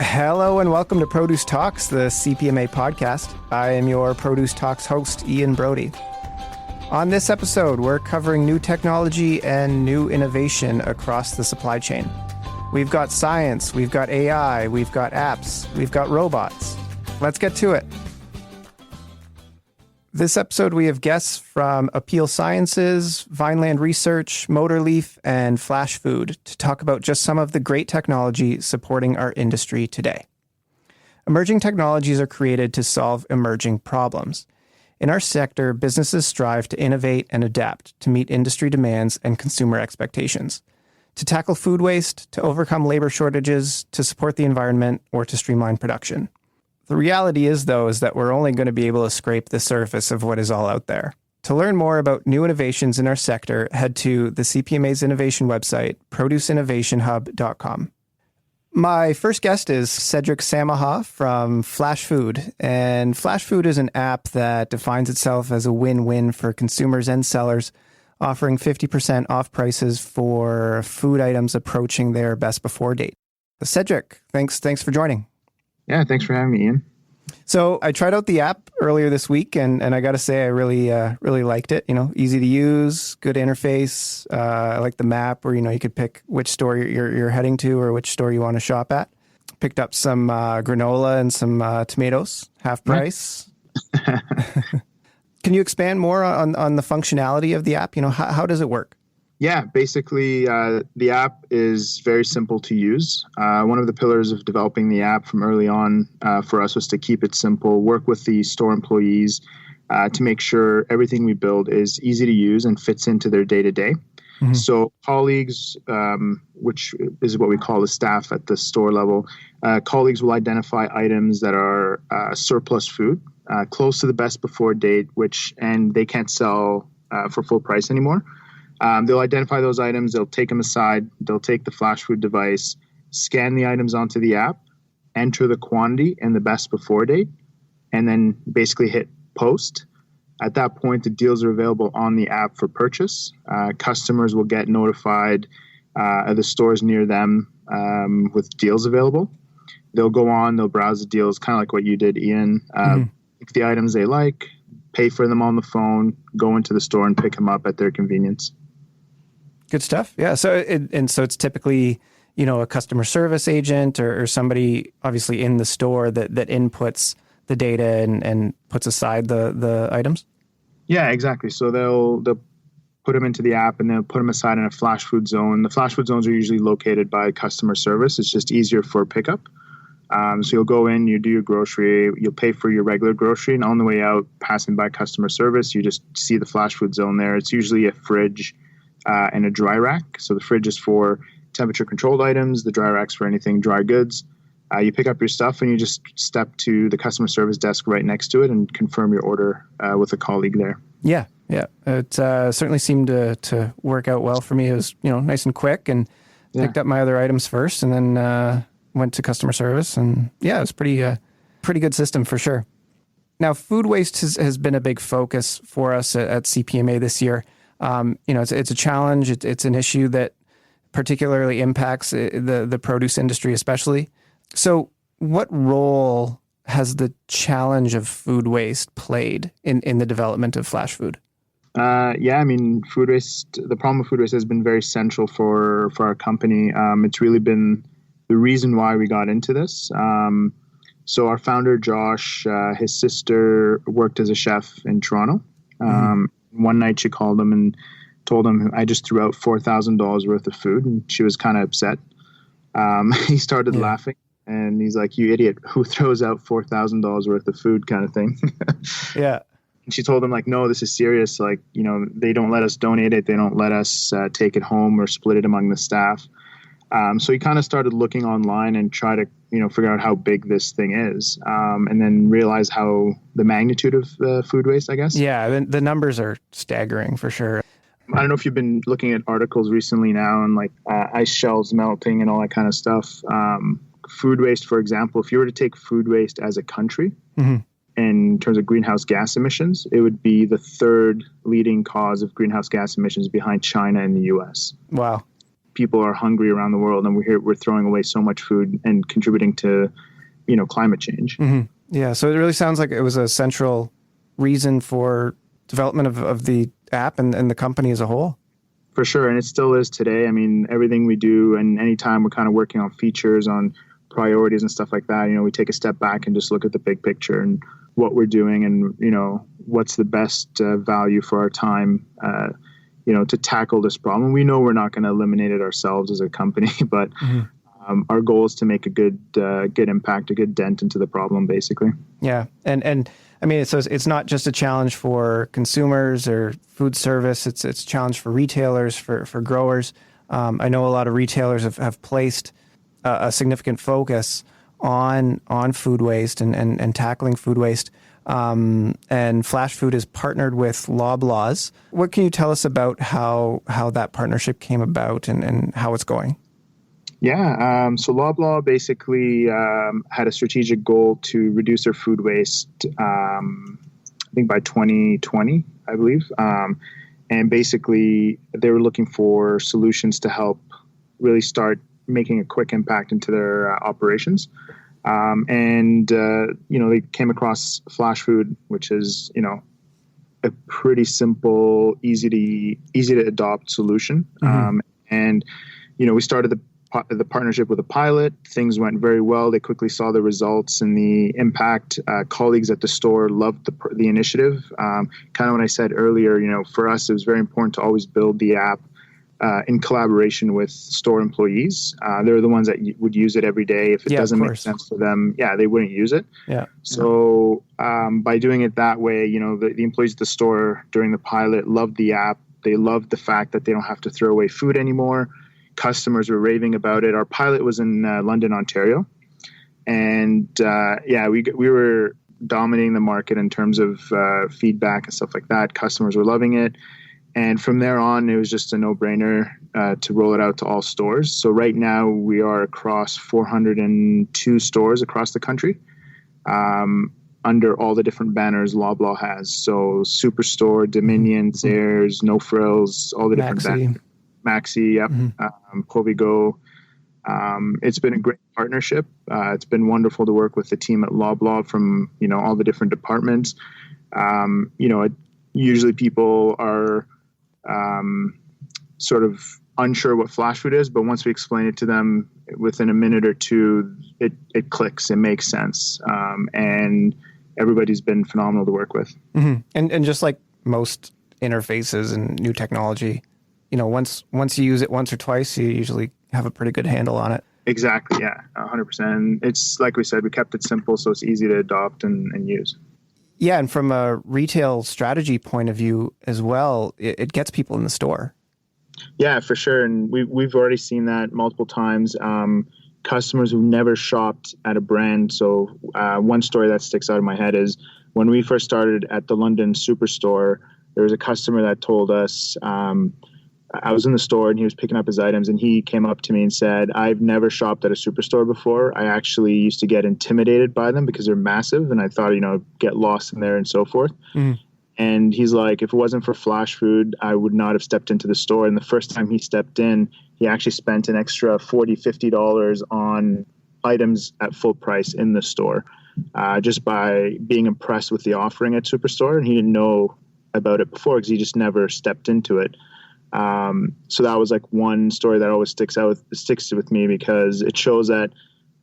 Hello and welcome to Produce Talks, the CPMA podcast. I am your Produce Talks host, Ian Brody. On this episode, we're covering new technology and new innovation across the supply chain. We've got science, we've got AI, we've got apps, we've got robots. Let's get to it. This episode, we have guests from Apeel Sciences, Vineland Research, Motorleaf, and Flashfood to talk about just some of the great technology supporting our industry today. Emerging technologies are created to solve emerging problems. In our sector, businesses strive to innovate and adapt to meet industry demands and consumer expectations, to tackle food waste, to overcome labor shortages, to support the environment, or to streamline production. The reality is, though, is that we're only going to be able to scrape the surface of what is all out there. To learn more about new innovations in our sector, head to the CPMA's innovation website, produceinnovationhub.com. My first guest is Cedric Samaha from Flashfood. And Flashfood is an app that defines itself as a win-win for consumers and sellers, offering 50% off prices for food items approaching their best before date. Cedric, thanks for joining. Yeah, thanks for having me, Ian. So I tried out the app earlier this week, and I got to say I really liked it. You know, easy to use, good interface. I like the map where you could pick which store you're heading to or which store you want to shop at. Picked up some granola and some tomatoes, half price. Can you expand more on the functionality of the app? You know, how does it work? Yeah, basically, the app is very simple to use. One of the pillars of developing the app from early on for us was to keep it simple, work with the store employees to make sure everything we build is easy to use and fits into their day-to-day. Mm-hmm. So colleagues, which is what we call the staff at the store level, colleagues will identify items that are surplus food, close to the best before date, and they can't sell for full price anymore. They'll identify those items, they'll take them aside, they'll take the Flashfood device, scan the items onto the app, enter the quantity and the best before date, and then basically hit post. At that point, the deals are available on the app for purchase. Customers will get notified of the stores near them with deals available. They'll go on, they'll browse the deals, kind of like what you did, Ian. Pick the items they like, pay for them on the phone, go into the store and pick them up at their convenience. Good stuff. Yeah. So it's typically, a customer service agent or somebody obviously in the store that inputs the data and puts aside the items. Yeah, exactly. So they'll put them into the app and they'll put them aside in a Flashfood zone. The Flashfood zones are usually located by customer service. It's just easier for pickup. So you'll go in, you do your grocery, you'll pay for your regular grocery, and on the way out, passing by customer service, you just see the Flashfood zone there. It's usually a fridge and a dry rack. So the fridge is for temperature controlled items, the dry rack's for anything dry goods. You pick up your stuff and you just step to the customer service desk right next to it and confirm your order with a colleague there. Yeah. It certainly seemed to work out well for me. It was, nice and quick, and picked up my other items first and then went to customer service, and it was pretty good system for sure. Now, food waste has been a big focus for us at CPMA this year. It's a challenge. It's an issue that particularly impacts the produce industry, especially. So, what role has the challenge of food waste played in the development of Flashfood? Food waste. The problem with food waste has been very central for our company. It's really been the reason why we got into this. So our founder, Josh, his sister worked as a chef in Toronto. One night she called him and told him, I just threw out $4,000 worth of food. And she was kind of upset. He started laughing and he's like, you idiot, who throws out $4,000 worth of food kind of thing. Yeah. And she told him, like, no, this is serious. Like, they don't let us donate it. They don't let us take it home or split it among the staff. So he kind of started looking online and try to, figure out how big this thing is, and then realize how the magnitude of food waste, I guess. Yeah, the numbers are staggering for sure. I don't know if you've been looking at articles recently now and like ice shelves melting and all that kind of stuff. Food waste, for example, if you were to take food waste as a country, in terms of greenhouse gas emissions, it would be the third leading cause of greenhouse gas emissions behind China and the US. Wow. people are hungry around the world, and we're throwing away so much food and contributing to, climate change. Mm-hmm. Yeah. So it really sounds like it was a central reason for development of the app and the company as a whole. For sure. And it still is today. I mean, everything we do, and anytime we're kind of working on features, on priorities and stuff like that, we take a step back and just look at the big picture and what we're doing and, what's the best value for our time, to tackle this problem. We know we're not going to eliminate it ourselves as a company, but our goal is to make a good impact, a good dent into the problem, basically. Yeah. And I mean, so it's not just a challenge for consumers or food service. It's a challenge for retailers, for growers. I know a lot of retailers have placed a significant focus on food waste and tackling food waste. And Flashfood is partnered with Loblaws. What can you tell us about how that partnership came about and how it's going? Yeah, so Loblaw basically had a strategic goal to reduce their food waste, I think by 2020, I believe. And basically, they were looking for solutions to help really start making a quick impact into their operations. They came across Flashfood, which is, a pretty simple, easy to adopt solution. We started the partnership with a pilot. Things went very well. They quickly saw the results and the impact. Colleagues at the store loved the initiative. Kind of what I said earlier, for us, it was very important to always build the app in collaboration with store employees. They're the ones that would use it every day. If it doesn't make sense for them, they wouldn't use it. Yeah. So by doing it that way, the employees at the store during the pilot loved the app. They loved the fact that they don't have to throw away food anymore. Customers were raving about it. Our pilot was in London, Ontario. And we were dominating the market in terms of feedback and stuff like that. Customers were loving it. And from there on, it was just a no-brainer to roll it out to all stores. So right now, we are across 402 stores across the country under all the different banners Loblaw has. So Superstore, Dominion, Zehrs, No Frills, all the different banners. Maxi, yep, Covigo. It's been a great partnership. It's been wonderful to work with the team at Loblaw from, all the different departments. Usually people are sort of unsure what Flashfood is, but once we explain it to them within a minute or two, it clicks, it makes sense. And everybody's been phenomenal to work with. Mm-hmm. And just like most interfaces and new technology, once you use it once or twice, you usually have a pretty good handle on it. Exactly. Yeah. 100%. It's like we said, we kept it simple, so it's easy to adopt and use. Yeah. And from a retail strategy point of view as well, it gets people in the store. Yeah, for sure. And we've already seen that multiple times. Customers who've never shopped at a brand. So one story that sticks out in my head is when we first started at the London Superstore, there was a customer that told us, I was in the store and he was picking up his items and he came up to me and said, I've never shopped at a Superstore before. I actually used to get intimidated by them because they're massive and I thought, get lost in there and so forth. Mm. And he's like, if it wasn't for Flashfood, I would not have stepped into the store. And the first time he stepped in, he actually spent an extra $40, $50 on items at full price in the store, just by being impressed with the offering at Superstore. And he didn't know about it before because he just never stepped into it. So that was like one story that always sticks with me because it shows that,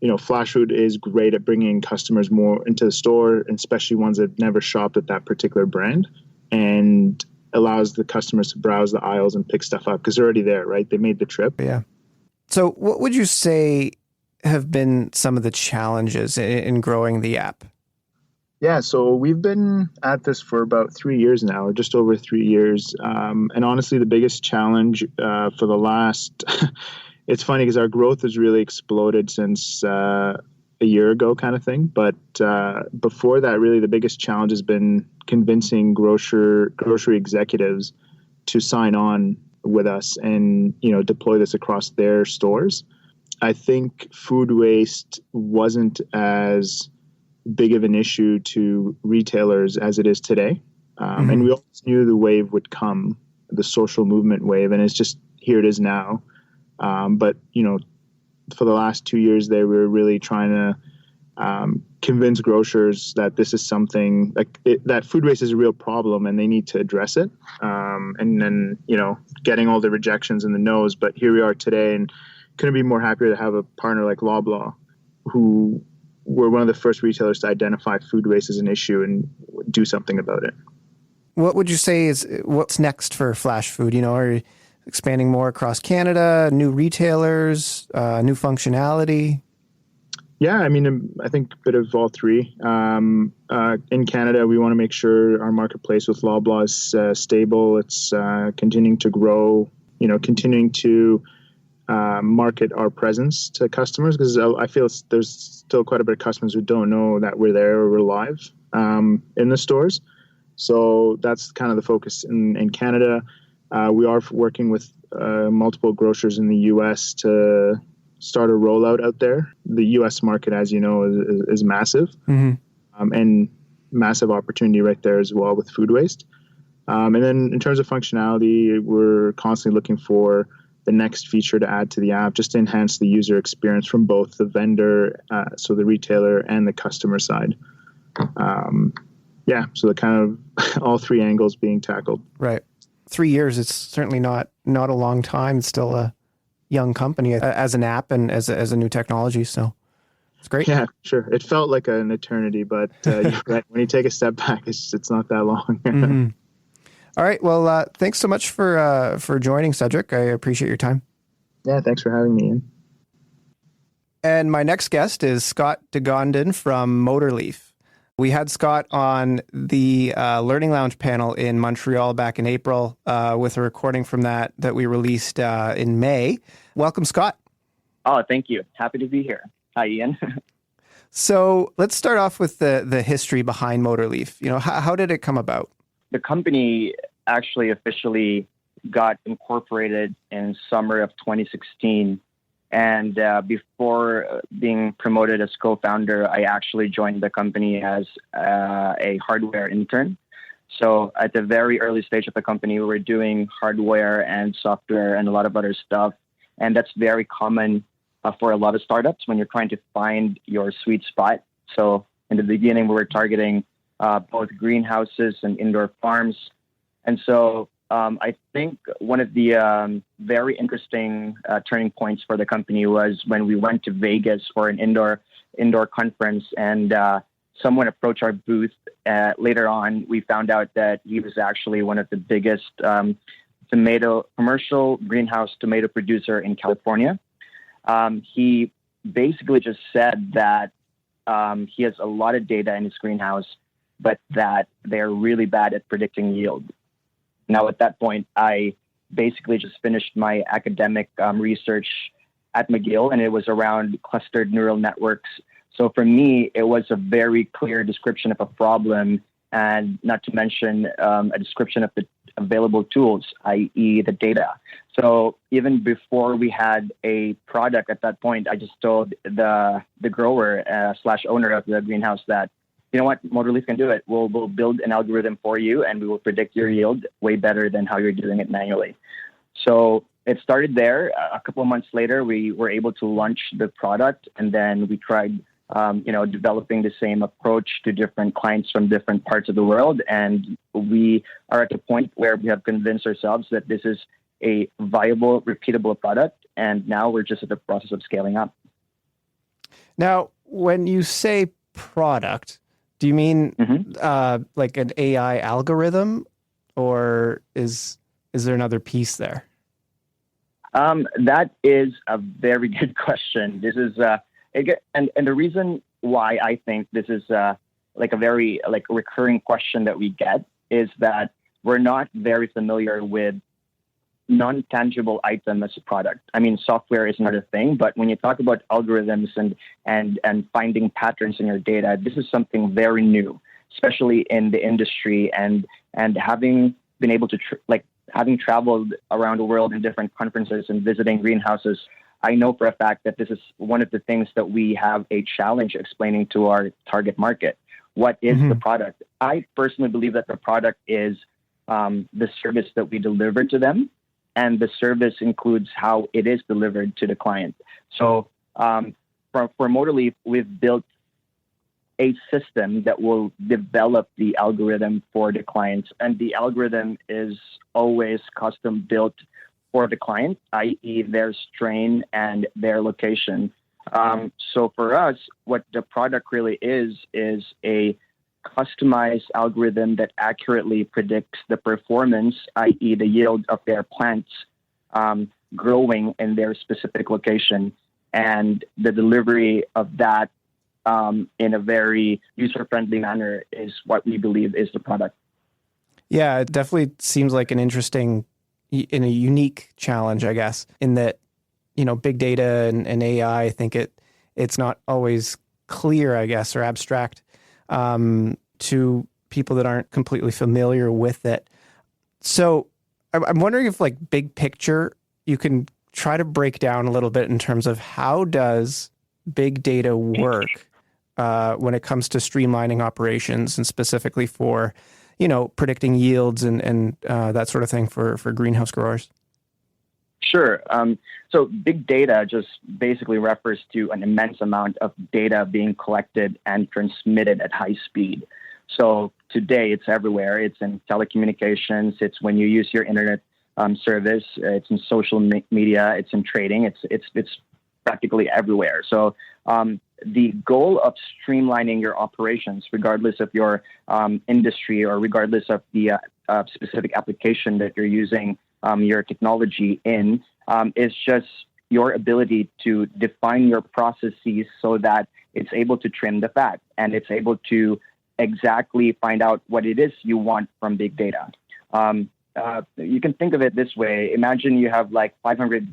Flashfood is great at bringing customers more into the store, and especially ones that have never shopped at that particular brand, and allows the customers to browse the aisles and pick stuff up because they're already there, right? They made the trip. Yeah. So what would you say have been some of the challenges in growing the app? Yeah, so we've been at this for about 3 years now, or just over 3 years. And honestly, the biggest challenge for the last, it's funny because our growth has really exploded since a year ago kind of thing. But before that, really the biggest challenge has been convincing grocery executives to sign on with us and, deploy this across their stores. I think food waste wasn't as big of an issue to retailers as it is today. And we always knew the wave would come, the social movement wave, and it's just, here it is now. But for the last 2 years, they were really trying to convince grocers that this is something that food waste is a real problem and they need to address it. And then, getting all the rejections and the no's. But here we are today, and couldn't be more happier to have a partner like Loblaw, who were one of the first retailers to identify food waste as an issue and do something about it. What would you say is what's next for Flashfood? Are you expanding more across Canada, new retailers, new functionality? Yeah, I think a bit of all three. In Canada, we want to make sure our marketplace with Loblaw is stable. It's continuing to grow, continuing to market our presence to customers, because I feel there's still quite a bit of customers who don't know that we're there or we're live in the stores. So that's kind of the focus in Canada. We are working with multiple grocers in the U.S. to start a rollout out there. The U.S. market, as you know, is massive, and massive opportunity right there as well with food waste. And then in terms of functionality, we're constantly looking for the next feature to add to the app, just to enhance the user experience from both the vendor, so the retailer, and the customer side. So the kind of all three angles being tackled. Right. 3 years, it's certainly not a long time. It's still a young company as an app and as a new technology. So it's great. Yeah, sure. It felt like an eternity, but you're right. When you take a step back, it's not that long. Mm-hmm. All right. Well, thanks so much for joining, Cedric. I appreciate your time. Yeah, thanks for having me, Ian. And my next guest is Scott DeGondon from Motorleaf. We had Scott on the Learning Lounge panel in Montreal back in April with a recording from that we released in May. Welcome, Scott. Oh, thank you. Happy to be here. Hi, Ian. So let's start off with the history behind Motorleaf. How did it come about? The company actually officially got incorporated in summer of 2016. And before being promoted as co-founder, I actually joined the company as a hardware intern. So at the very early stage of the company, we were doing hardware and software and a lot of other stuff. And that's very common for a lot of startups when you're trying to find your sweet spot. So in the beginning, we were targeting both greenhouses and indoor farms. And so I think one of the very interesting turning points for the company was when we went to Vegas for an indoor conference, and someone approached our booth. Later on, we found out that he was actually one of the biggest commercial greenhouse tomato producer in California. He basically just said that he has a lot of data in his greenhouse, but that they're really bad at predicting yield. Now, at that point, I basically just finished my academic research at McGill, and it was around clustered neural networks. So for me, it was a very clear description of a problem, and not to mention a description of the available tools, i.e. the data. So even before we had a product at that point, I just told the grower / owner of the greenhouse that, you know what, Motorleaf can do it. We'll build an algorithm for you, and we will predict your yield way better than how you're doing it manually. So it started there. A couple of months later, we were able to launch the product, and then we tried, developing the same approach to different clients from different parts of the world. And we are at the point where we have convinced ourselves that this is a viable, repeatable product. And now we're just at the process of scaling up. Now, when you say product, do you mean like an AI algorithm, or is there another piece there? That is a very good question. This is and the reason why I think this is like a very recurring question that we get is that we're not very familiar with non-tangible item as a product. I mean, software is not a thing, but when you talk about algorithms and finding patterns in your data, this is something very new, especially in the industry. And having been able to having traveled around the world in different conferences and visiting greenhouses, I know for a fact that this is one of the things that we have a challenge explaining to our target market. What is the product? I personally believe that the product is the service that we deliver to them. and the service includes how it is delivered to the client. So for Motorleaf, we've built a system that will develop the algorithm for the clients, and the algorithm is always custom built for the client, i.e. their strain and their location. So for us, what the product really is a customized algorithm that accurately predicts the performance, i.e. the yield of their plants growing in their specific location, and the delivery of that in a very user-friendly manner is what we believe is the product. Yeah, it definitely seems like an interesting and a unique challenge, I guess, in that, big data and AI, I think it's not always clear, I guess, or abstract to people that aren't completely familiar with it. So I'm wondering if, like, big picture, you can try to break down a little bit in terms of how does big data work when it comes to streamlining operations, and specifically for, predicting yields and that sort of thing for greenhouse growers? Sure. So big data just basically refers to an immense amount of data being collected and transmitted at high speed. So today it's everywhere. It's in telecommunications. It's when you use your internet service. It's in social media. It's in trading. It's practically everywhere. So the goal of streamlining your operations, regardless of your industry or regardless of the specific application that you're using your technology in, is just your ability to define your processes so that it's able to trim the fat and it's able to exactly find out what it is you want from big data. You can think of it this way. Imagine you have like 500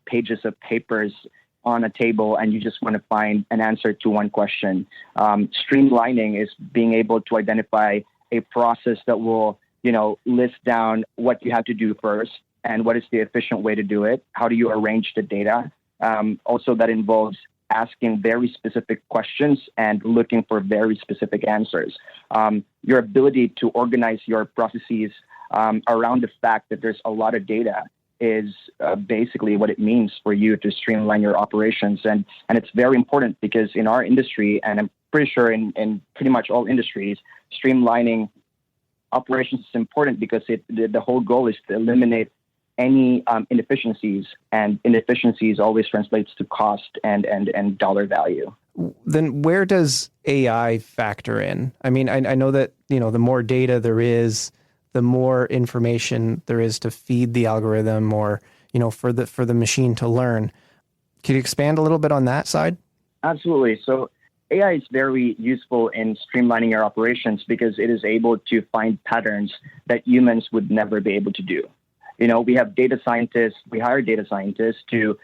pages of papers on a table and you just want to find an answer to one question. Streamlining is being able to identify a process that will, list down what you have to do first and what is the efficient way to do it. How do you arrange the data? Also, that involves asking very specific questions and looking for very specific answers. Your ability to organize your processes around the fact that there's a lot of data is basically what it means for you to streamline your operations. And it's very important because in our industry, and I'm pretty sure in pretty much all industries, streamlining operations is important because the whole goal is to eliminate any inefficiencies, and inefficiencies always translates to cost and dollar value. Then where does AI factor in? I mean, I know that, the more data there is, the more information there is to feed the algorithm or, for the machine to learn. Can you expand a little bit on that side? Absolutely. So AI is very useful in streamlining your operations because it is able to find patterns that humans would never be able to do. We have data scientists, we hire data scientists to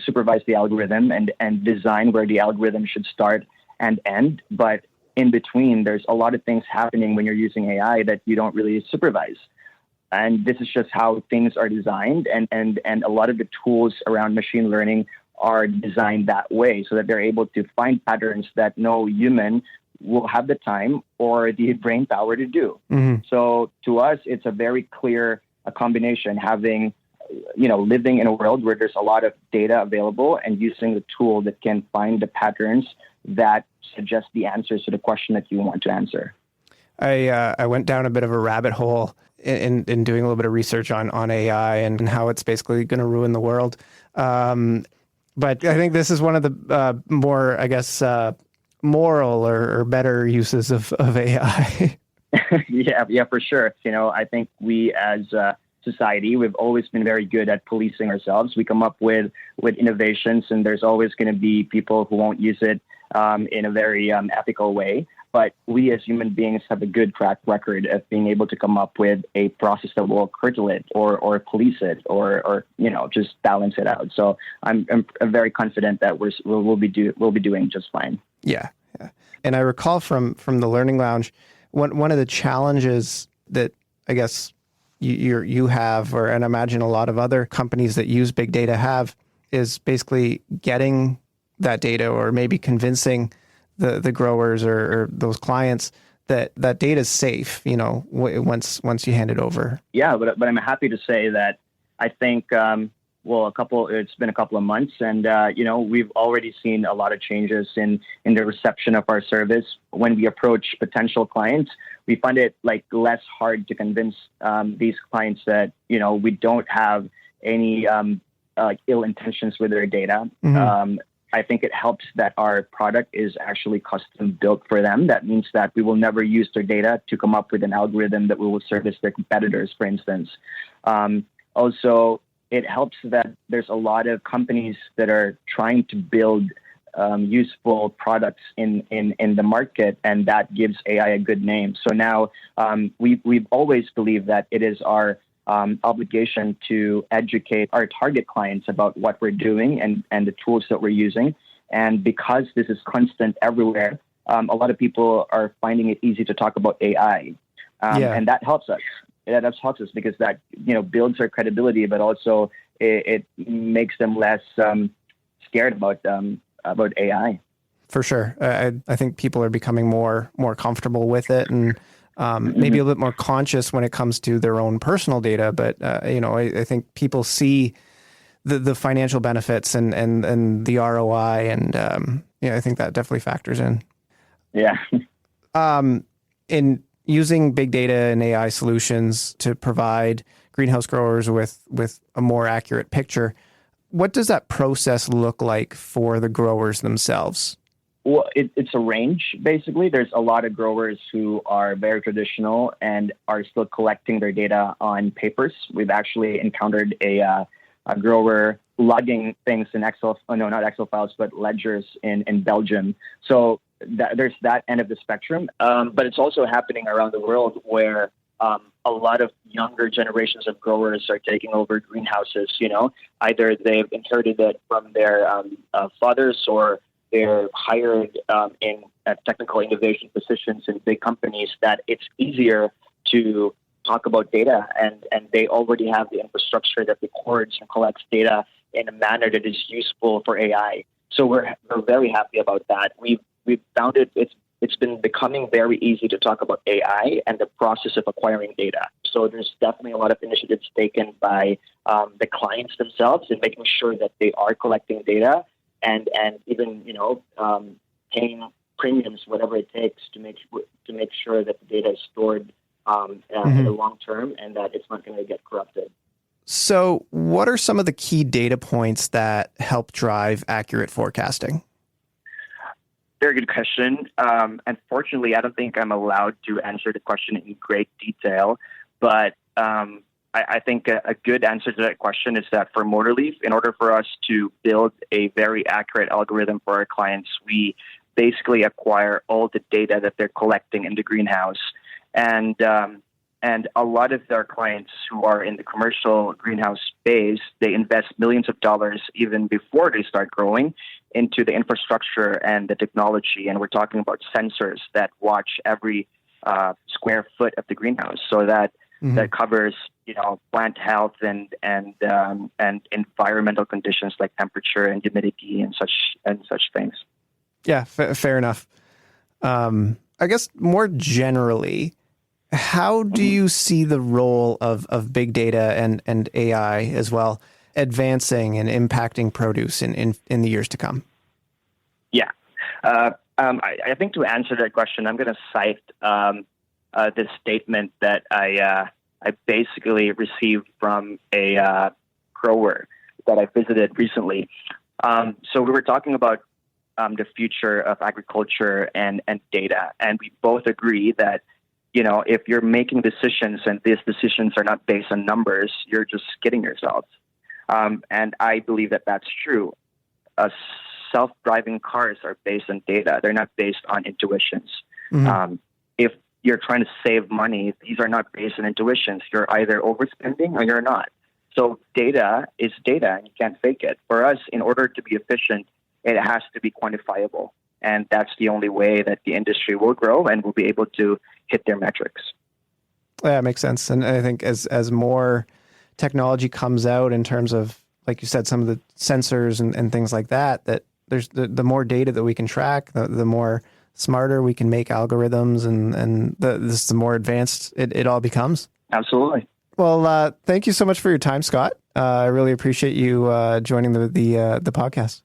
supervise the algorithm and design where the algorithm should start and end. But in between, there's a lot of things happening when you're using AI that you don't really supervise. And this is just how things are designed. And a lot of the tools around machine learning are designed that way so that they're able to find patterns that no human will have the time or the brain power to do. Mm-hmm. So to us, it's a very clear combination, having, living in a world where there's a lot of data available and using the tool that can find the patterns that suggest the answers to the question that you want to answer. I went down a bit of a rabbit hole in doing a little bit of research on AI and how it's basically going to ruin the world. But I think this is one of the more, I guess, moral or better uses of AI. Yeah, for sure. I think we as a society, we've always been very good at policing ourselves. We come up with innovations, and there's always going to be people who won't use it in a very ethical way. But we as human beings have a good track record of being able to come up with a process that will curtail it or police it or just balance it out. So I'm very confident that we'll be doing just fine. Yeah. And I recall from the Learning Lounge, one of the challenges that I guess you have, and I imagine a lot of other companies that use big data have, is basically getting that data or maybe convincing the growers or those clients that data is safe, once you hand it over? Yeah, but I'm happy to say that I think, it's been a couple of months, and we've already seen a lot of changes in the reception of our service. When we approach potential clients, we find it less hard to convince these clients that we don't have any ill intentions with their data. Mm-hmm. I think it helps that our product is actually custom built for them. That means that we will never use their data to come up with an algorithm that we will service their competitors, for instance. Also, it helps that there's a lot of companies that are trying to build useful products in the market, and that gives AI a good name. So now we've always believed that it is our obligation to educate our target clients about what we're doing and the tools that we're using. And because this is constant everywhere, a lot of people are finding it easy to talk about AI. And that helps us. That helps us because that builds our credibility, but also it makes them less scared about AI. For sure, I think people are becoming more comfortable with it, and maybe a little bit more conscious when it comes to their own personal data. But I think people see the financial benefits and the ROI, and I think that definitely factors in. Yeah. In using big data and AI solutions to provide greenhouse growers with a more accurate picture, what does that process look like for the growers themselves? Well, it's a range, basically. There's a lot of growers who are very traditional and are still collecting their data on papers. We've actually encountered a grower logging things in not Excel files, but ledgers in Belgium. So there's that end of the spectrum. But it's also happening around the world where a lot of younger generations of growers are taking over greenhouses. Either they've inherited it from their fathers, or they're hired in technical innovation positions in big companies that it's easier to talk about data, and they already have the infrastructure that records and collects data in a manner that is useful for AI. So we're very happy about that. We've found it's been becoming very easy to talk about AI and the process of acquiring data. So there's definitely a lot of initiatives taken by the clients themselves in making sure that they are collecting data and even paying premiums, whatever it takes to make sure that the data is stored in the long term and that it's not going to get corrupted. So what are some of the key data points that help drive accurate forecasting? Very good question. Unfortunately, I don't think I'm allowed to answer the question in great detail, but I think a good answer to that question is that for Motorleaf, in order for us to build a very accurate algorithm for our clients, we basically acquire all the data that they're collecting in the greenhouse. And a lot of our clients who are in the commercial greenhouse space, they invest millions of dollars even before they start growing into the infrastructure and the technology. And we're talking about sensors that watch every square foot of the greenhouse, so that that covers plant health and environmental conditions like temperature and humidity and such things. Yeah, fair enough. I guess more generally, how do you see the role of big data and AI as well advancing and impacting produce in the years to come? Yeah. I think to answer that question, I'm going to cite this statement that I basically received from a grower that I visited recently. So we were talking about the future of agriculture and data, and we both agree that if you're making decisions and these decisions are not based on numbers, you're just kidding yourselves. And I believe that that's true. Self-driving cars are based on data. They're not based on intuitions. If you're trying to save money, these are not based on intuitions. You're either overspending or you're not. So data is data, and you can't fake it. For us, in order to be efficient, it has to be quantifiable. And that's the only way that the industry will grow and will be able to hit their metrics. Yeah, it makes sense. And I think as more technology comes out in terms of, like you said, some of the sensors and things like that, that there's the more data that we can track, the more smarter we can make algorithms and the more advanced it all becomes. Absolutely. Well, thank you so much for your time, Scott. I really appreciate you joining the podcast.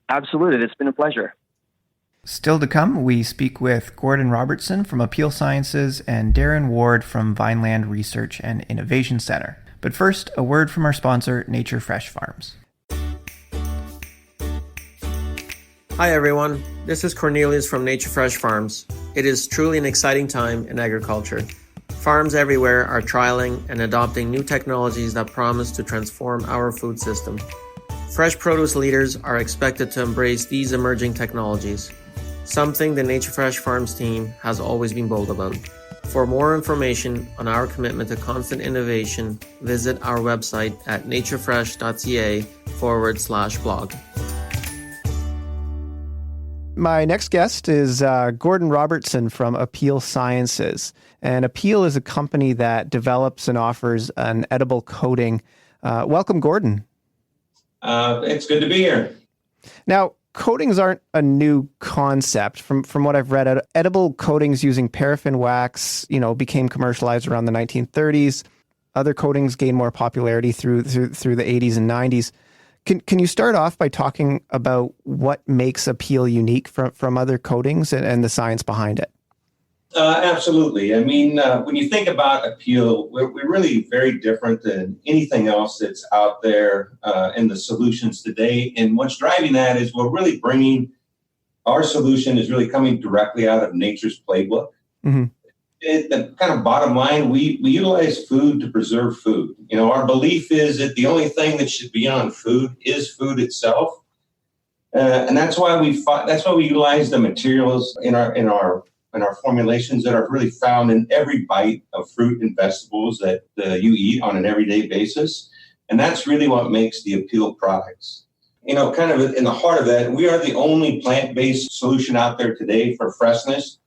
Absolutely. It's been a pleasure. Still to come, we speak with Gordon Robertson from Apeel Sciences and Darren Ward from Vineland Research and Innovation Center. But first, a word from our sponsor, Nature Fresh Farms. Hi everyone, this is Cornelius from Nature Fresh Farms. It is truly an exciting time in agriculture. Farms everywhere are trialing and adopting new technologies that promise to transform our food system. Fresh produce leaders are expected to embrace these emerging technologies, something the Nature Fresh Farms team has always been bold about. For more information on our commitment to constant innovation, visit our website at naturefresh.ca/blog. My next guest is Gordon Robertson from Apeel Sciences. And Apeel is a company that develops and offers an edible coating. Welcome, Gordon. It's good to be here. Now, coatings aren't a new concept. From what I've read, edible coatings using paraffin wax, became commercialized around the 1930s. Other coatings gained more popularity through the 80s and 90s. Can you start off by talking about what makes Apeel unique from other coatings and the science behind it? Absolutely. I mean, when you think about Apeel, we're really very different than anything else that's out there in the solutions today. And what's driving that is we're really bringing our solution is really coming directly out of nature's playbook. Mm-hmm. The kind of bottom line, we utilize food to preserve food. Our belief is that the only thing that should be on food is food itself, and that's why we utilize the materials in our formulations that are really found in every bite of fruit and vegetables that you eat on an everyday basis, and that's really what makes the Apeel products. Kind of in the heart of that, we are the only plant-based solution out there today for freshness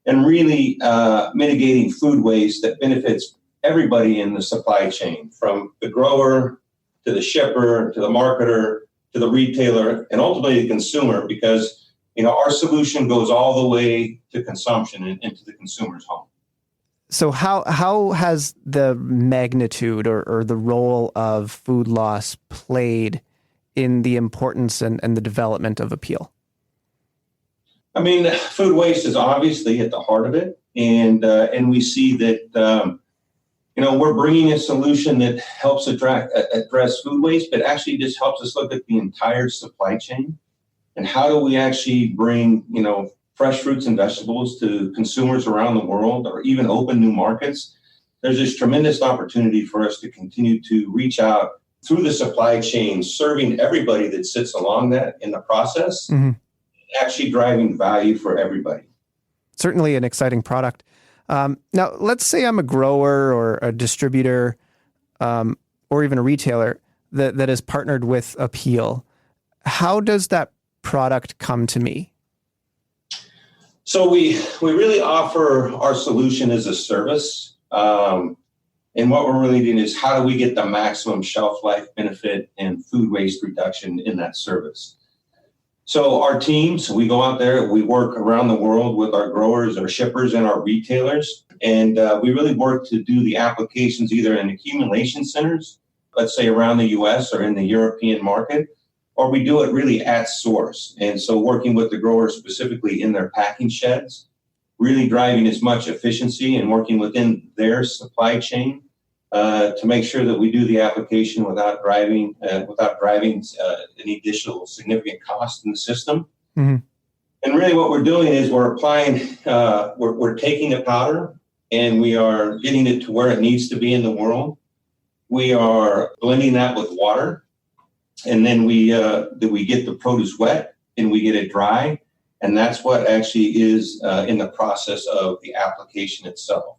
and really mitigating food waste that benefits everybody in the supply chain, from the grower to the shipper to the marketer to the retailer and ultimately the consumer, because our solution goes all the way to consumption and into the consumer's home. So how has the magnitude or the role of food loss played in the importance and the development of Apeel? I mean, food waste is obviously at the heart of it, and we see that we're bringing a solution that helps address food waste, but actually just helps us look at the entire supply chain and how do we actually bring fresh fruits and vegetables to consumers around the world, or even open new markets. There's this tremendous opportunity for us to continue to reach out through the supply chain, serving everybody that sits along that in the process. Mm-hmm. Actually driving value for everybody. Certainly an exciting product. Now, let's say I'm a grower or a distributor or even a retailer that has partnered with Apeel. How does that product come to me? So we really offer our solution as a service. And what we're really doing is how do we get the maximum shelf life benefit and food waste reduction in that service? So our teams, we go out there, we work around the world with our growers, our shippers, and our retailers. And we really work to do the applications either in accumulation centers, let's say around the US or in the European market, or we do it really at source. And so working with the growers specifically in their packing sheds, really driving as much efficiency and working within their supply chain to make sure that we do the application without driving any additional significant cost in the system. Mm-hmm. And really what we're doing is we're applying, we're taking the powder and we are getting it to where it needs to be in the world. We are blending that with water, and then we get the produce wet and we get it dry. And that's what actually is in the process of the application itself.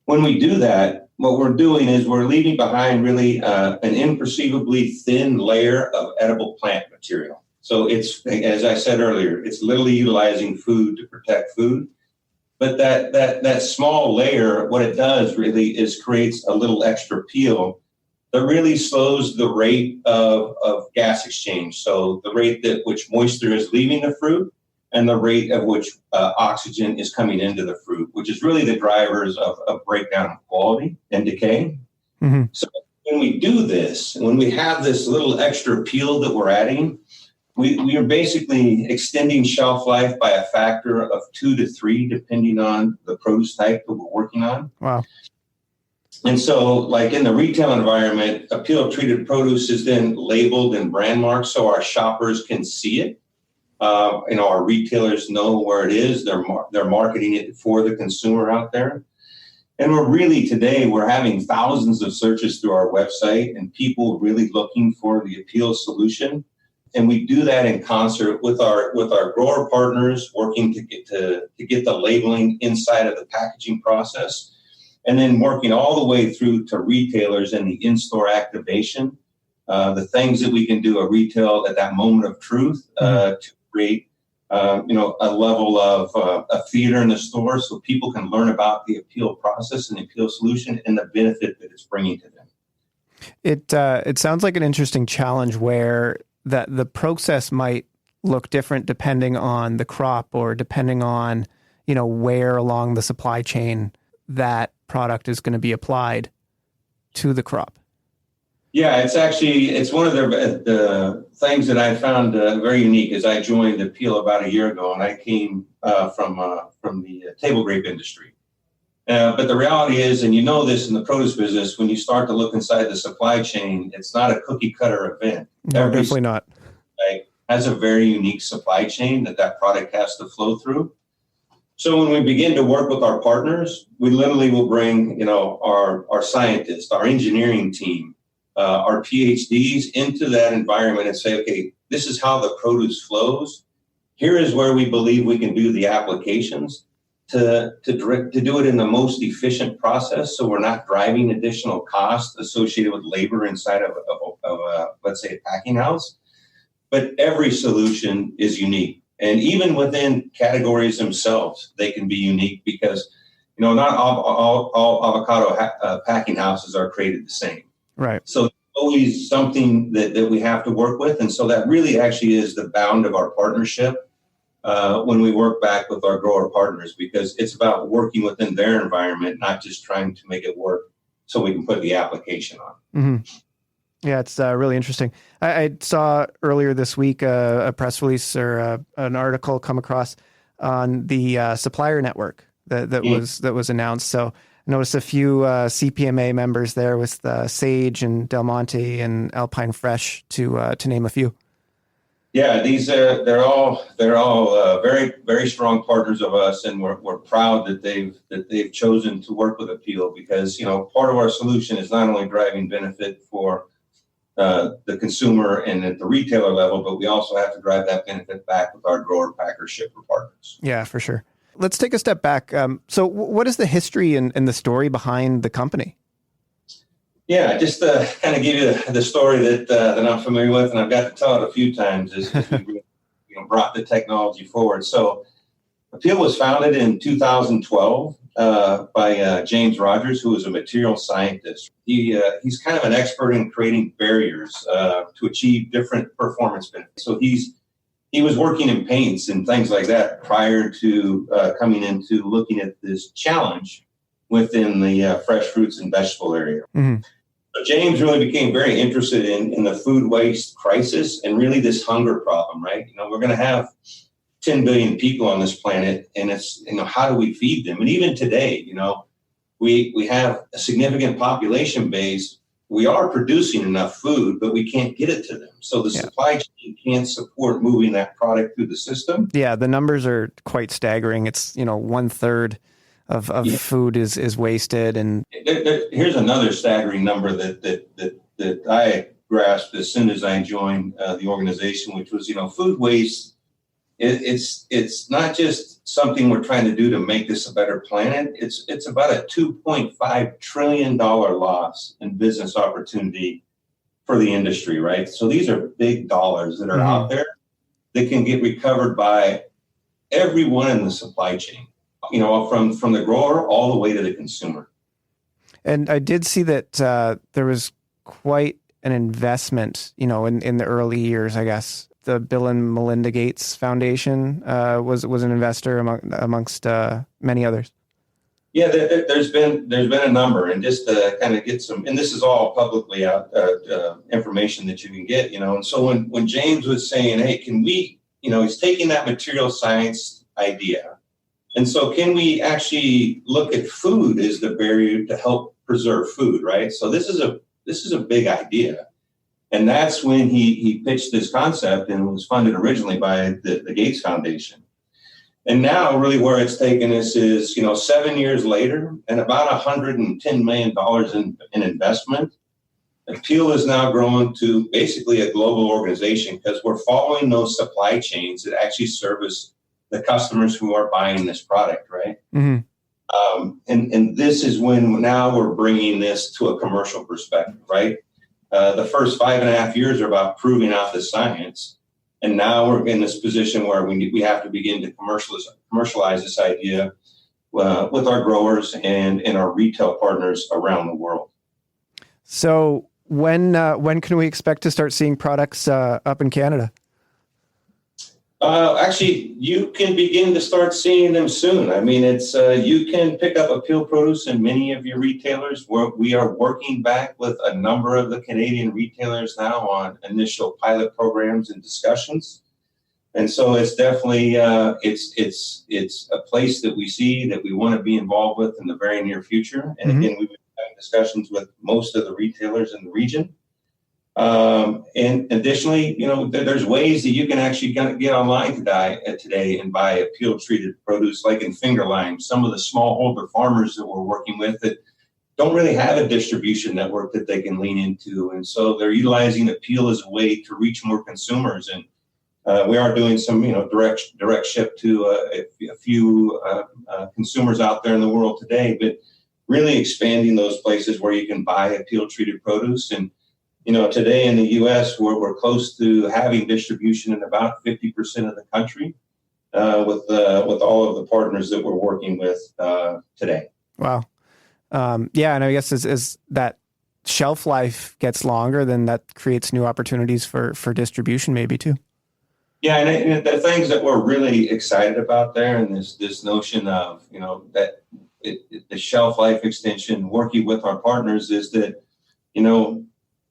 When we do that, what we're doing is we're leaving behind really an imperceivably thin layer of edible plant material. So it's, as I said earlier, it's literally utilizing food to protect food. But that small layer, what it does really is creates a little extra peel that really slows the rate of gas exchange. So the rate at which moisture is leaving the fruit and the rate at which oxygen is coming into the fruit, which is really the drivers of breakdown of quality and decay. Mm-hmm. So when we do this, when we have this little extra peel that we're adding, we are basically extending shelf life by a factor of 2 to 3, depending on the produce type that we're working on. Wow. And so, like in the retail environment, Apeel treated produce is then labeled and brand marked so our shoppers can see it. Our retailers know where it is. They're marketing it for the consumer out there. And we're having thousands of searches through our website and people really looking for the Apeel solution. And we do that in concert with our grower partners, working to get the labeling inside of the packaging process, and then working all the way through to retailers and the in-store activation, the things that we can do at retail at that moment of truth to create, a level of a theater in the store so people can learn about the Apeel process and the Apeel solution and the benefit that it's bringing to them. It sounds like an interesting challenge where that the process might look different depending on the crop or depending on, where along the supply chain that product is going to be applied to the crop. Yeah, it's one of the things that I found very unique as I joined Apeel about a year ago, and I came from the table grape industry. But the reality is, and this in the produce business, when you start to look inside the supply chain, it's not a cookie cutter event. No, definitely not. Has a very unique supply chain that product has to flow through. So when we begin to work with our partners, we literally will bring, our scientists, our engineering team, our PhDs into that environment and say, okay, this is how the produce flows. Here is where we believe we can do the applications to do it in the most efficient process, so we're not driving additional costs associated with labor inside of let's say, a packing house. But every solution is unique. And even within categories themselves, they can be unique because, not all avocado packing houses are created the same. Right. So always something that we have to work with. And so that really actually is the bound of our partnership when we work back with our grower partners, because it's about working within their environment, not just trying to make it work so we can put the application on. Mm-hmm. Yeah, it's really interesting. I saw earlier this week a press release or an article come across on the supplier network that was announced. So I noticed a few CPMA members there with Sage and Del Monte and Alpine Fresh to name a few. Yeah, they're all very, very strong partners of us, and we're proud that they've chosen to work with Apeel because part of our solution is not only driving benefit for the consumer and at the retailer level, but we also have to drive that benefit back with our grower, packer, shipper partners. Yeah, for sure. Let's take a step back. So what is the history and the story behind the company? Yeah, just to kind of give you the story that I'm familiar with, and I've got to tell it a few times, as we brought the technology forward. So Apeel was founded in 2012 by James Rogers, who was a material scientist. He's kind of an expert in creating barriers to achieve different performance benefits. So he was working in paints and things like that prior to coming into looking at this challenge within the fresh fruits and vegetable area. Mm-hmm. So James really became very interested in the food waste crisis and really this hunger problem, right? We're going to have 10 billion people on this planet, and it's, how do we feed them? And even today, we have a significant population base. We are producing enough food, but we can't get it to them. So the supply chain can't support moving that product through the system. Yeah, the numbers are quite staggering. It's, 1/3 of food is wasted. And here's another staggering number that I grasped as soon as I joined the organization, which was, food waste. It's not just something we're trying to do to make this a better planet. It's about a $2.5 trillion loss in business opportunity for the industry, right? So these are big dollars that are out there that can get recovered by everyone in the supply chain, from the grower all the way to the consumer. And I did see that there was quite an investment, in the early years, I guess, the Bill and Melinda Gates Foundation was an investor amongst many others. Yeah, there's been a number, and just to kind of get some, and this is all publicly out information that you can get, And so when James was saying, hey, can we, he's taking that material science idea, and so can we actually look at food as the barrier to help preserve food, right? So this is a big idea, and that's when he pitched this concept and was funded originally by the Gates Foundation. And now really where it's taken us is, 7 years later and about $110 million in investment, Apeel is now grown to basically a global organization because we're following those supply chains that actually service the customers who are buying this product, right? Mm-hmm. And this is when now we're bringing this to a commercial perspective, right? The first 5.5 years are about proving out the science. And now we're in this position where we have to begin to commercialize this idea with our growers and our retail partners around the world. So when can we expect to start seeing products up in Canada? Actually, you can begin to start seeing them soon. I mean, it's you can pick up Apeel produce in many of your retailers. We are working back with a number of the Canadian retailers now on initial pilot programs and discussions, and so it's definitely it's a place that we see that we want to be involved with in the very near future. And again, we've been having discussions with most of the retailers in the region. And additionally, there's ways that you can actually get online today and buy Apeel treated produce, like in finger lime. Some of the smallholder farmers that we're working with that don't really have a distribution network that they can lean into, and so they're utilizing Apeel as a way to reach more consumers. And we are doing some, direct ship to a few consumers out there in the world today, but really expanding those places where you can buy Apeel treated produce. And today in the U.S., we're close to having distribution in about 50% of the country with all of the partners that we're working with today. Wow. Yeah, and I guess as that shelf life gets longer, then that creates new opportunities for distribution maybe too. Yeah, and the things that we're really excited about there, and this notion of, that the shelf life extension, working with our partners, is that,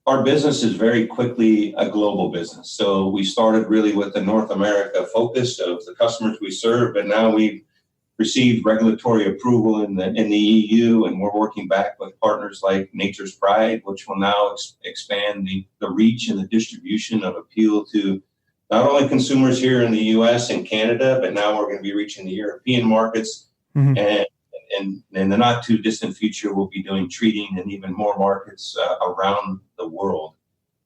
our business is very quickly a global business. So we started really with the North America focus of the customers we serve, but now we've received regulatory approval in the EU, and we're working back with partners like Nature's Pride, which will now expand the reach and the distribution of Apeel to not only consumers here in the U.S. and Canada, but now we're going to be reaching the European markets. Mm-hmm. And in the not too distant future, we'll be doing treating in even more markets around the world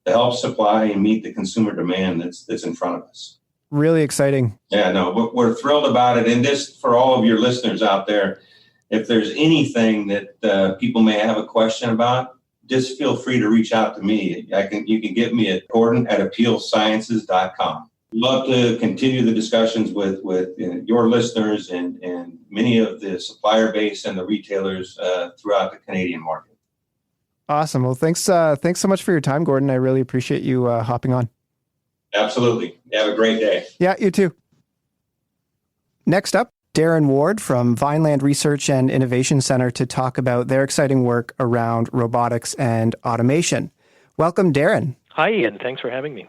to help supply and meet the consumer demand that's in front of us. Really exciting. Yeah, no, we're thrilled about it. And just for all of your listeners out there, if there's anything that people may have a question about, just feel free to reach out to me. You can get me at Gordon@apeelsciences.com. Love to continue the discussions with your listeners and many of the supplier base and the retailers throughout the Canadian market. Awesome. Well, thanks so much for your time, Gordon. I really appreciate you hopping on. Absolutely. Have a great day. Yeah, you too. Next up, Darren Ward from Vineland Research and Innovation Center to talk about their exciting work around robotics and automation. Welcome, Darren. Hi, Ian. Thanks for having me.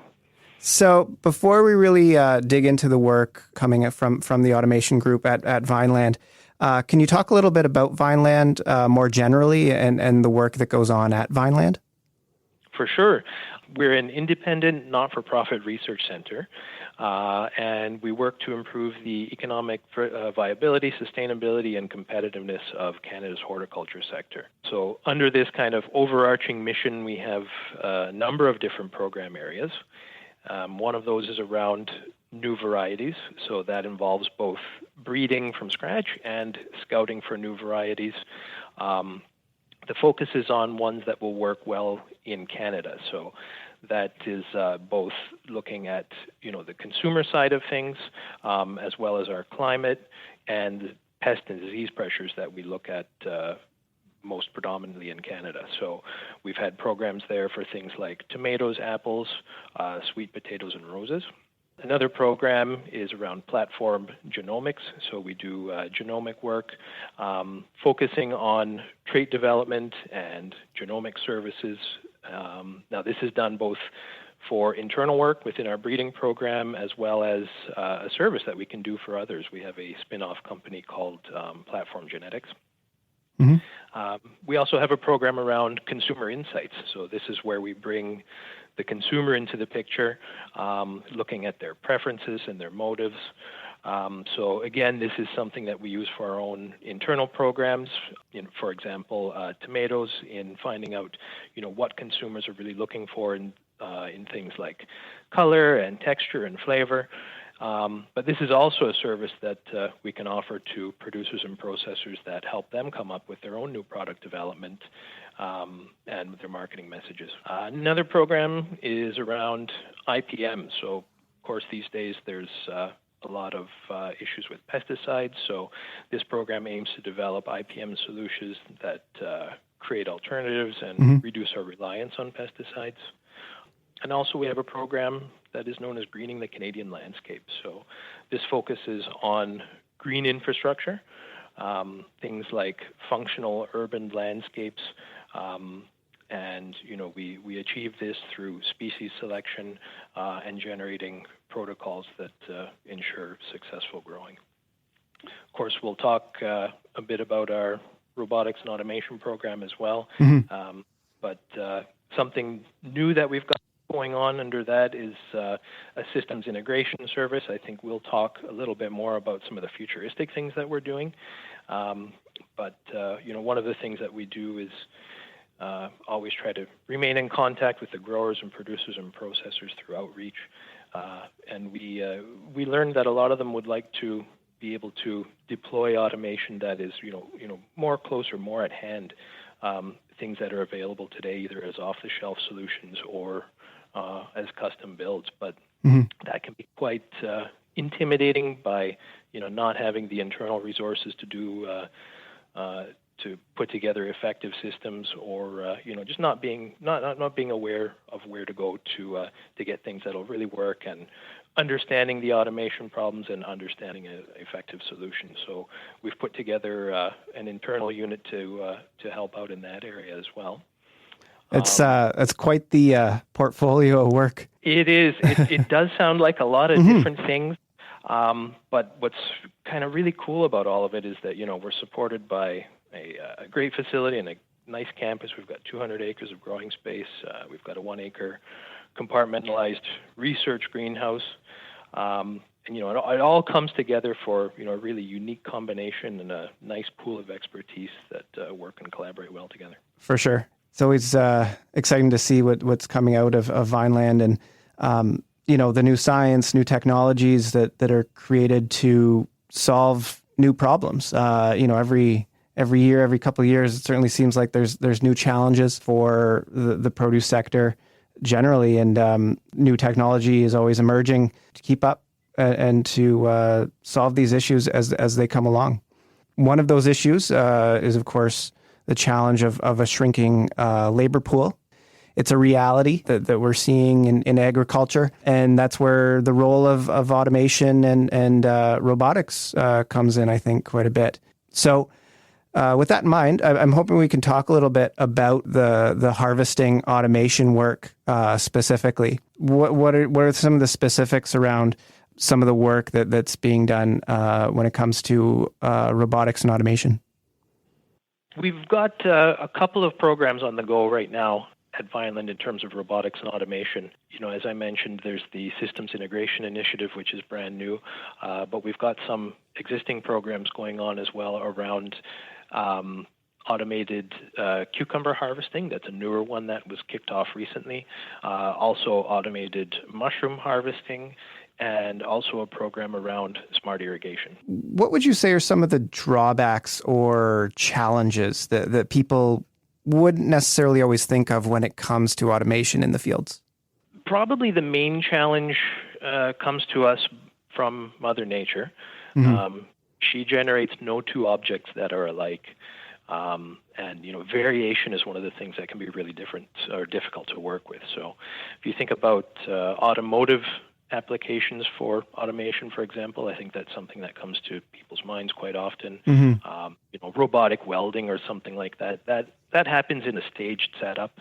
So before we really dig into the work coming from the automation group at Vineland, can you talk a little bit about Vineland more generally and the work that goes on at Vineland? For sure. We're an independent, not-for-profit research center, and we work to improve the economic viability, sustainability, and competitiveness of Canada's horticulture sector. So under this kind of overarching mission, we have a number of different program areas. One of those is around new varieties, so that involves both breeding from scratch and scouting for new varieties. The focus is on ones that will work well in Canada, so that is both looking at the consumer side of things, as well as our climate and pest and disease pressures that we look at most predominantly in Canada. So we've had programs there for things like tomatoes, apples, sweet potatoes, and roses. Another program is around platform genomics. So we do genomic work, focusing on trait development and genomic services. Now, this is done both for internal work within our breeding program as well as a service that we can do for others. We have a spin-off company called Platform Genetics. Mm-hmm. We also have a program around consumer insights. So this is where we bring the consumer into the picture, looking at their preferences and their motives. So again, this is something that we use for our own internal programs. For example, tomatoes, in finding out, what consumers are really looking for in things like color and texture and flavor. But this is also a service that we can offer to producers and processors that help them come up with their own new product development and with their marketing messages. Another program is around IPM. So, of course, these days there's a lot of issues with pesticides. So this program aims to develop IPM solutions that create alternatives and reduce our reliance on pesticides. And also we have a program that is known as Greening the Canadian Landscape. So this focuses on green infrastructure, things like functional urban landscapes, and we achieve this through species selection and generating protocols that ensure successful growing. Of course, we'll talk a bit about our robotics and automation program as well, but something new that we've got going on under that is a systems integration service. I think we'll talk a little bit more about some of the futuristic things that we're doing. But one of the things that we do is always try to remain in contact with the growers and producers and processors through outreach. And we learned that a lot of them would like to be able to deploy automation that is, more closer, more at hand, things that are available today, either as off-the-shelf solutions or as custom builds. But that can be quite intimidating by, not having the internal resources to do to put together effective systems, or just not being aware of where to go to get things that'll really work, and understanding the automation problems and understanding an effective solution. So we've put together an internal unit to help out in that area as well. It's quite the portfolio of work. It is. It does sound like a lot of different things. But what's kind of really cool about all of it is that, we're supported by a great facility and a nice campus. We've got 200 acres of growing space. We've got a 1 acre compartmentalized research greenhouse. And, it all comes together for, a really unique combination and a nice pool of expertise that work and collaborate well together. For sure. It's always exciting to see what's coming out of Vineland, and, the new science, new technologies that are created to solve new problems. Every year, every couple of years, it certainly seems like there's new challenges for the produce sector generally, and new technology is always emerging to keep up and to solve these issues as they come along. One of those issues is, of course, the challenge of a shrinking labor pool. It's a reality that we're seeing in agriculture, and that's where the role of automation and robotics comes in, I think, quite a bit. So with that in mind, I'm hoping we can talk a little bit about the harvesting automation work specifically. What are some of the specifics around some of the work that's being done when it comes to robotics and automation? We've got a couple of programs on the go right now at Vineland in terms of robotics and automation. As I mentioned, there's the Systems Integration Initiative, which is brand new, but we've got some existing programs going on as well around automated cucumber harvesting. That's a newer one that was kicked off recently. Also automated mushroom harvesting, and also a program around smart irrigation. What would you say are some of the drawbacks or challenges that people wouldn't necessarily always think of when it comes to automation in the fields? Probably the main challenge comes to us from Mother Nature. She generates no two objects that are alike. And variation is one of the things that can be really different or difficult to work with. So if you think about automotive applications for automation, for example. I think that's something that comes to people's minds quite often. Robotic welding or something like that. That happens in a staged setup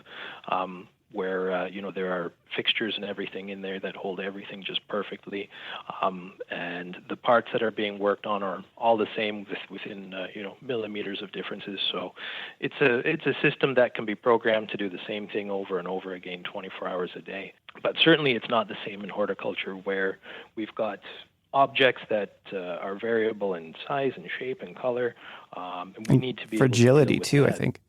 where there are fixtures and everything in there that hold everything just perfectly, and the parts that are being worked on are all the same within millimeters of differences. So it's a system that can be programmed to do the same thing over and over again 24 hours a day. But certainly it's not the same in horticulture, where we've got objects that are variable in size and shape and color, and we need to be fragility able to too, I think.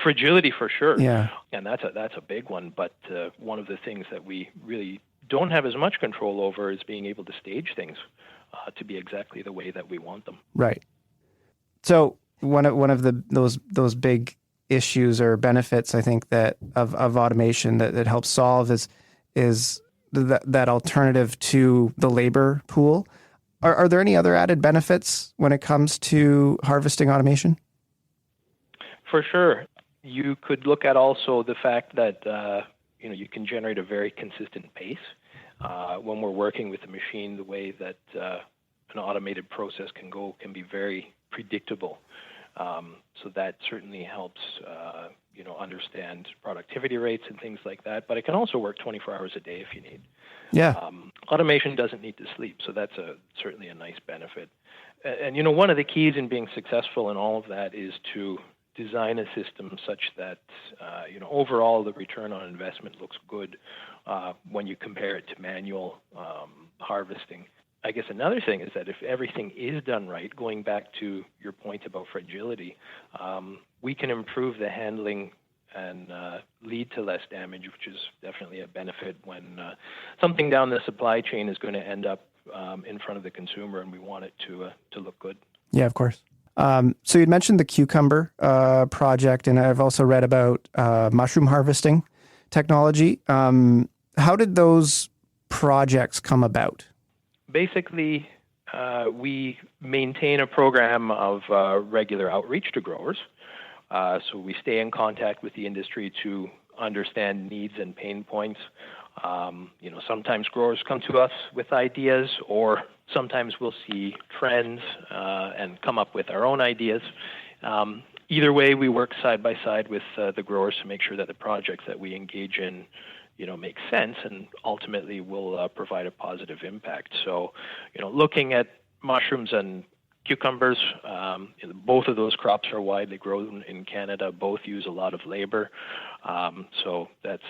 Fragility for sure. Yeah. And that's a big one. But one of the things that we really don't have as much control over is being able to stage things to be exactly the way that we want them. Right. So one of those big issues or benefits, I think, that of automation that helps solve is that alternative to the labor pool. Are there any other added benefits when it comes to harvesting automation? For sure. You could look at also the fact that you can generate a very consistent pace when we're working with the machine. The way that an automated process can be very predictable. So that certainly helps understand productivity rates and things like that. But it can also work 24 hours a day if you need. Yeah. Automation doesn't need to sleep, so that's certainly a nice benefit. And one of the keys in being successful in all of that is to design a system such that overall the return on investment looks good when you compare it to manual harvesting. I guess another thing is that if everything is done right, going back to your point about fragility, we can improve the handling and lead to less damage, which is definitely a benefit when something down the supply chain is going to end up in front of the consumer, and we want it to look good. Yeah, of course. So you'd mentioned the cucumber project, and I've also read about mushroom harvesting technology. How did those projects come about? Basically, we maintain a program of regular outreach to growers. So we stay in contact with the industry to understand needs and pain points. Sometimes growers come to us with ideas, or sometimes we'll see trends and come up with our own ideas. Either way, we work side by side with the growers to make sure that the projects that we engage in, make sense and ultimately will provide a positive impact. So, looking at mushrooms and cucumbers, both of those crops are widely grown in Canada. Both use a lot of labor. So that's,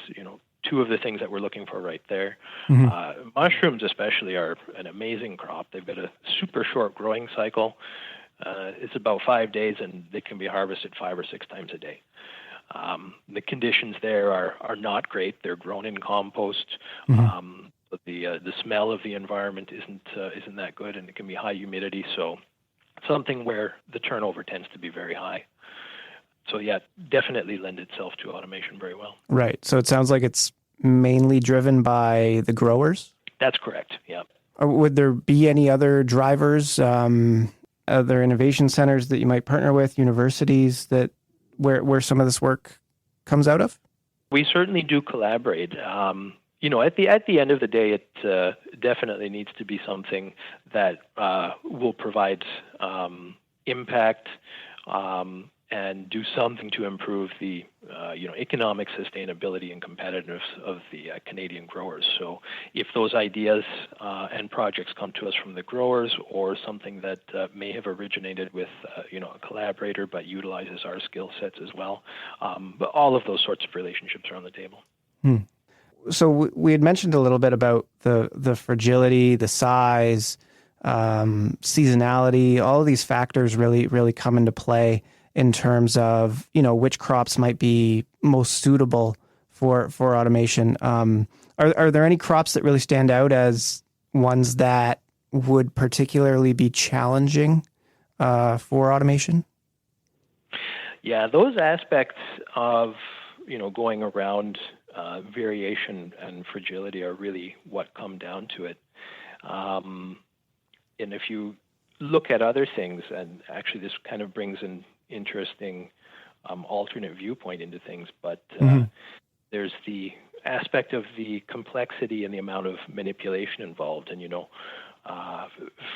two of the things that we're looking for right there. Mm-hmm. Mushrooms especially are an amazing crop. They've got a super short growing cycle. It's about 5 days, and they can be harvested 5 or 6 times a day. The conditions there are not great. They're grown in compost. Mm-hmm. But the smell of the environment isn't that good, and it can be high humidity. So something where the turnover tends to be very high. So yeah, definitely lend itself to automation very well. Right. So it sounds like it's mainly driven by the growers? That's correct, yeah. Would there be any other drivers, other innovation centers that you might partner with, universities that where some of this work comes out of? We certainly do collaborate. At the end of the day, it definitely needs to be something that will provide impact and do something to improve the economic sustainability and competitiveness of the Canadian growers. So if those ideas and projects come to us from the growers, or something that may have originated with a collaborator but utilizes our skill sets as well, but all of those sorts of relationships are on the table. So we had mentioned a little bit about the fragility, the size, seasonality. All of these factors really come into play in terms of which crops might be most suitable for automation. Are there any crops that really stand out as ones that would particularly be challenging for automation? Yeah, those aspects of going around variation and fragility are really what come down to it. And if you look at other things, and actually this kind of brings an interesting alternate viewpoint into things, but there's the aspect of the complexity and the amount of manipulation involved. And,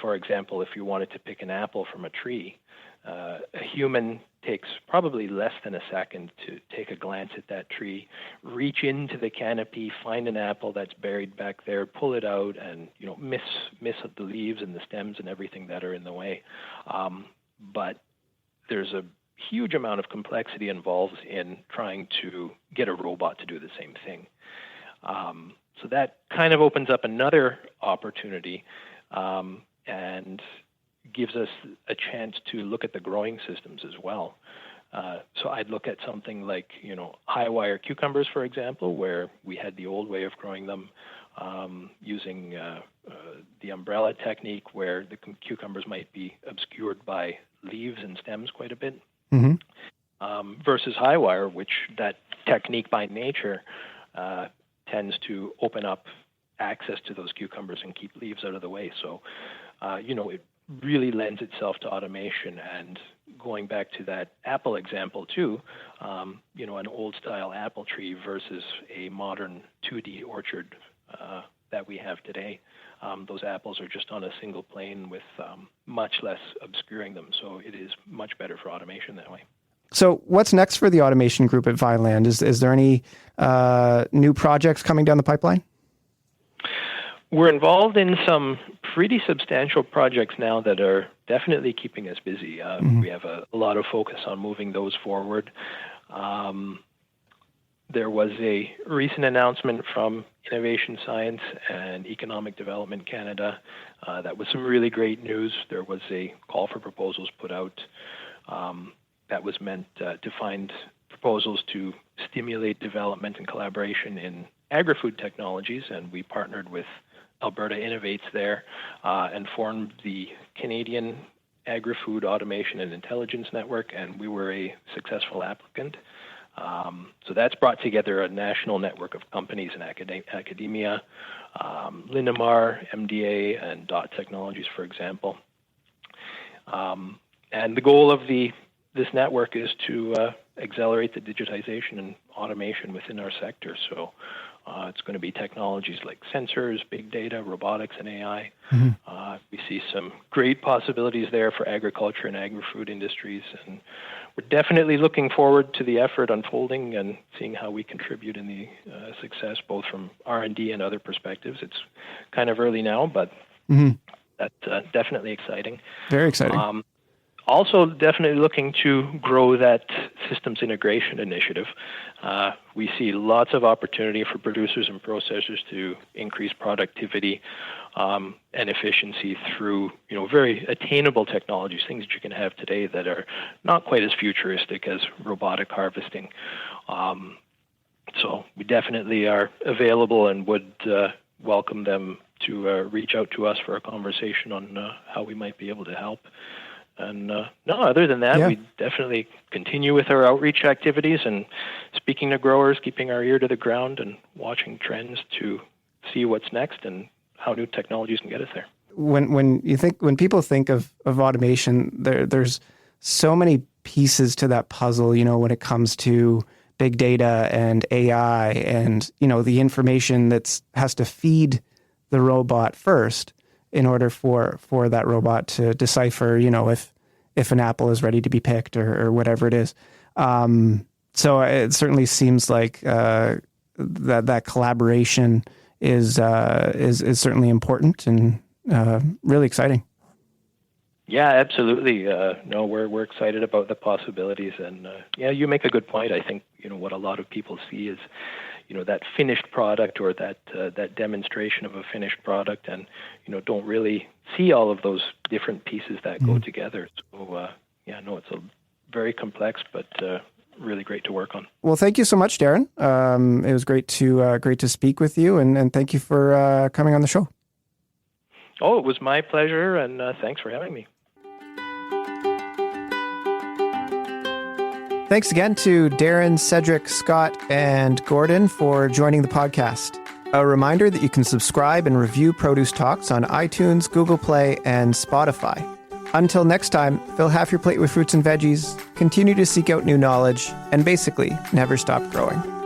for example, if you wanted to pick an apple from a tree, a human takes probably less than a second to take a glance at that tree, reach into the canopy, find an apple that's buried back there, pull it out, and miss the leaves and the stems and everything that are in the way. But there's a huge amount of complexity involved in trying to get a robot to do the same thing. So that kind of opens up another opportunity and gives us a chance to look at the growing systems as well. So I'd look at something like, high wire cucumbers, for example, where we had the old way of growing them using the umbrella technique, where the cucumbers might be obscured by leaves and stems quite a bit, versus high wire, which that technique by nature tends to open up access to those cucumbers and keep leaves out of the way. So, it really lends itself to automation. And going back to that apple example too, an old style apple tree versus a modern 2D orchard that we have today. Those apples are just on a single plane with much less obscuring them. So it is much better for automation that way. So what's next for the automation group at Vineland? Is there any new projects coming down the pipeline? We're involved in some pretty substantial projects now that are definitely keeping us busy. We have a lot of focus on moving those forward. There was a recent announcement from Innovation Science and Economic Development Canada that was some really great news. There was a call for proposals put out that was meant to find proposals to stimulate development and collaboration in agri-food technologies, and we partnered with Alberta Innovates there and formed the Canadian Agri-Food Automation and Intelligence Network, and we were a successful applicant. So that's brought together a national network of companies in academia, Linamar, MDA, and DOT Technologies, for example. And the goal of this network is to accelerate the digitization and automation within our sector. So it's going to be technologies like sensors, big data, robotics, and AI. We see some great possibilities there for agriculture and agri-food industries. And we're definitely looking forward to the effort unfolding and seeing how we contribute in the success, both from R&D and other perspectives. It's kind of early now, but that's definitely exciting. Very exciting. Also, definitely looking to grow that systems integration initiative. We see lots of opportunity for producers and processors to increase productivity and efficiency through, very attainable technologies, things that you can have today that are not quite as futuristic as robotic harvesting. So we definitely are available and would welcome them to reach out to us for a conversation on how we might be able to help. And other than that, we definitely continue with our outreach activities and speaking to growers, keeping our ear to the ground and watching trends to see what's next and how new technologies can get us there. When people think of automation, there's so many pieces to that puzzle, when it comes to big data and AI and, the information has to feed the robot first in order for that robot to decipher, if an apple is ready to be picked or whatever it is. So it certainly seems like that collaboration is certainly important and really exciting. Yeah, absolutely. No, we're excited about the possibilities, and you make a good point. I think what a lot of people see is that finished product or that demonstration of a finished product, and don't really see all of those different pieces that go together. So it's a very complex but really great to work on. Well, thank you so much, Darren. It was great to speak with you, and thank you for coming on the show. Oh, it was my pleasure, and thanks for having me. Thanks again to Darren, Cedric, Scott, and Gordon for joining the podcast. A reminder that you can subscribe and review Produce Talks on iTunes, Google Play, and Spotify. Until next time, fill half your plate with fruits and veggies, continue to seek out new knowledge, and basically never stop growing.